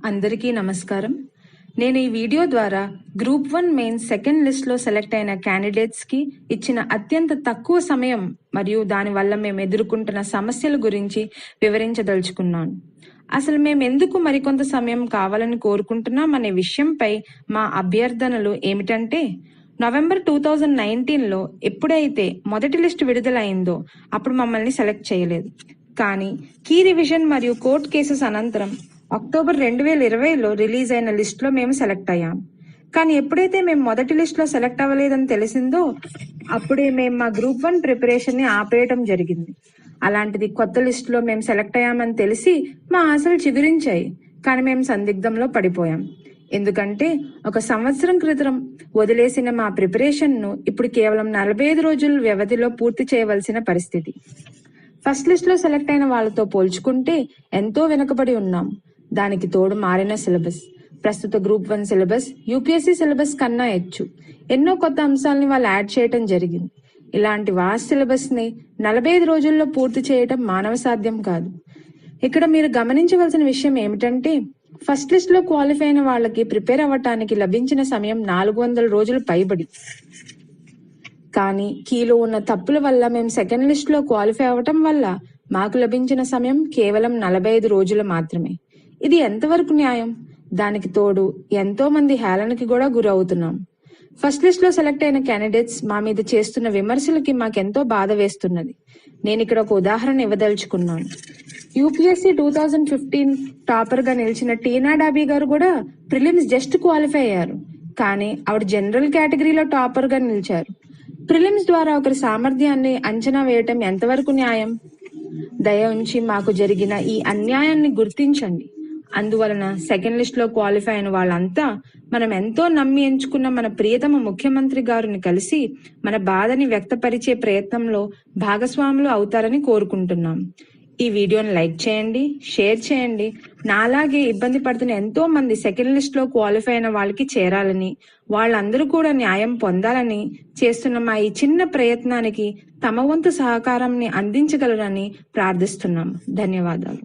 అందరికీ నమస్కారం. నేను ఈ వీడియో ద్వారా గ్రూప్ 1 మెయిన్స్ సెకండ్ లిస్ట్ లో సెలెక్ట్ అయిన క్యాండిడేట్స్ కి ఇచ్చిన అత్యంత తక్కువ సమయం మరియు దానివల్ల మేము ఎదుర్కొంటున్న సమస్యల గురించి వివరించదలుచుకున్నాను. అసలు మేము ఎందుకు మరికొంత సమయం కావాలని కోరుకుంటున్నాం అనే విషయంపై మా అభ్యర్థనలు ఏమిటంటే, నవంబర్ 2019లో ఎప్పుడైతే మొదటి లిస్ట్ విడుదలైందో అప్పుడు మమ్మల్ని సెలెక్ట్ చేయలేదు. కానీ కీ రివిజన్ మరియు కోర్టు కేసెస్ అనంతరం అక్టోబర్ 2020లో రిలీజ్ అయిన లిస్ట్ లో మేము సెలెక్ట్ అయ్యాం. కానీ ఎప్పుడైతే మేము మొదటి లిస్ట్ లో సెలెక్ట్ అవ్వలేదని తెలిసిందో అప్పుడే మేము మా గ్రూప్ 1 ప్రిపరేషన్ ని ఆపేయటం జరిగింది. అలాంటిది కొత్త లిస్ట్ లో మేము సెలెక్ట్ అయ్యామని తెలిసి మా ఆశలు చిగురించాయి. కానీ మేము సందిగ్ధంలో పడిపోయాం. ఎందుకంటే 1 సంవత్సరం క్రితం వదిలేసిన మా ప్రిపరేషన్ ను ఇప్పుడు కేవలం 45 రోజుల వ్యవధిలో పూర్తి చేయవలసిన పరిస్థితి. ఫస్ట్ లిస్ట్ లో సెలెక్ట్ అయిన వాళ్ళతో పోల్చుకుంటే ఎంతో వెనుకబడి ఉన్నాం. దానికి తోడు మారిన సిలబస్, ప్రస్తుత గ్రూప్ 1 సిలబస్ యూపీఎస్సీ సిలబస్ కన్నా హెచ్చు. ఎన్నో కొత్త అంశాలని వాళ్ళు యాడ్ చేయటం జరిగింది. ఇలాంటి వాస్ట్ సిలబస్ ని 45 రోజుల్లో పూర్తి చేయటం మానవ సాధ్యం కాదు. ఇక్కడ మీరు గమనించవలసిన విషయం ఏమిటంటే, ఫస్ట్ లిస్ట్ లో క్వాలిఫై అయిన వాళ్ళకి ప్రిపేర్ అవ్వటానికి లభించిన సమయం 400 రోజులు పైబడి. కానీ కీలో ఉన్న తప్పుల వల్ల మేము సెకండ్ లిస్ట్ లో క్వాలిఫై అవ్వటం వల్ల మాకు లభించిన సమయం కేవలం 45 రోజులు మాత్రమే. ఇది ఎంతవరకు న్యాయం? దానికి తోడు ఎంతో మంది హేళనకి కూడా గురవుతున్నాం. ఫస్ట్ లిస్ట్ లో సెలెక్ట్ అయిన క్యాండిడేట్స్ మా మీద చేస్తున్న విమర్శలకి మాకెంతో బాధ వేస్తున్నది. నేను ఇక్కడ ఒక ఉదాహరణ ఇవ్వదలుచుకున్నాను. యూపీఎస్సీ 2015 టాపర్ గా నిలిచిన టీనా డాబీ గారు కూడా ప్రిలిమ్స్ జస్ట్ క్వాలిఫై అయ్యారు. కానీ ఆవిడ జనరల్ కేటగిరీలో టాపర్ గా నిలిచారు. ప్రిలిమ్స్ ద్వారా ఒకరి సామర్థ్యాన్ని అంచనా వేయటం ఎంతవరకు న్యాయం? దయ ఉంచి మాకు జరిగిన ఈ అన్యాయాన్ని గుర్తించండి. అందువలన సెకండ్ లిస్ట్ లో క్వాలిఫై అయిన వాళ్ళంతా మనం ఎంతో నమ్మి ఎంచుకున్న మన ప్రియతమ ముఖ్యమంత్రి గారిని కలిసి మన బాధని వ్యక్తపరిచే ప్రయత్నంలో భాగస్వాములు అవుతారని కోరుకుంటున్నాం. ఈ వీడియోని లైక్ చేయండి, షేర్ చేయండి. నాలాగే ఇబ్బంది పడుతున్న ఎంతో మంది సెకండ్ లిస్ట్ లో క్వాలిఫై అయిన వాళ్ళకి చేరాలని, వాళ్ళందరూ కూడా న్యాయం పొందాలని చేస్తున్న మా ఈ చిన్న ప్రయత్నానికి తమ వంతు సహకారాన్ని అందించగలరని ప్రార్థిస్తున్నాం. ధన్యవాదాలు.